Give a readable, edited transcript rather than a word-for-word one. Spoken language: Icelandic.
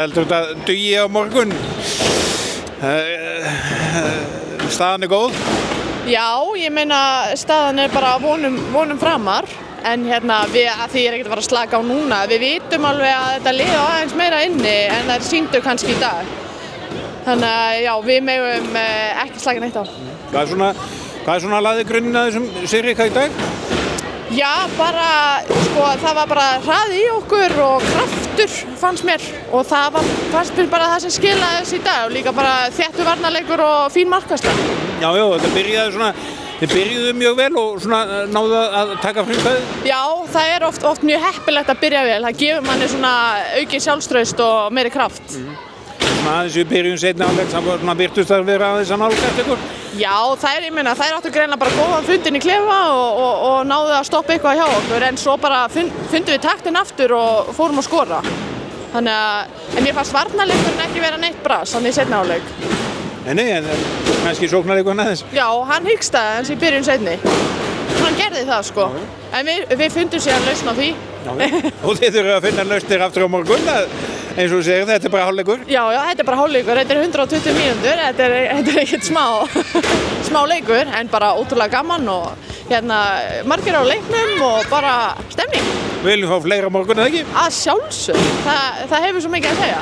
Heldur þetta dugi á morgun? Staðan góð? Já, ég meina staðan bara vonum framar. En að því ég ekkert að fara að slaka á núna. Við vitum alveg að þetta lið á aðeins meira inni en það sýndu kannski í dag. Þannig að já, við megum ekki slaka neitt á. Hvað er svona lagði grunninn að þessum sigri í dag? Já, það var bara hraði í okkur og kraftur fannst mér og það fannst mér bara það sem skilaði þessu í dag og líka bara þéttur varnarleikur og fín markvarsla. Já, þetta byrjaði svona, þið byrjuðu mjög vel og svona náðu að taka frumkvæðið? Já, það er oft mjög heppilegt að byrja vel, það gefur manni svona aukið sjálfstraust og meiri kraft. Aðeins við byrjum seinni hálfleik, það virtust að vera aðeins að nálgast ykkur? Já, þær áttu greinilega bara góðan fundinn í klefa og náðu að stoppa eitthvað hjá okkur en svo bara fundum við taktinn aftur og fórum að skora. En mér fannst varnarleikurinn ekki vera neitt bras þannig í seinni hálfleik. Nei, en kannski sóknarleikurinn aðeins? Já, hann hyggstaði eins í byrjun seinni. Hann gerði það sko. En við fundum síðan lausn á því. Og þið þurfum að finna lausnir aftur á morgun, eins og þú segir, þetta er bara hálfleikur? Já, þetta er bara hálfleikur, þetta er 120 mínútur, þetta er ekkert smá leikur, en bara ótrúlega gaman og margir á leiknum og bara stemning. Viljum fá fleira morgun, eða ekki? Að sjálfsögðu, það hefur svo mikið að segja.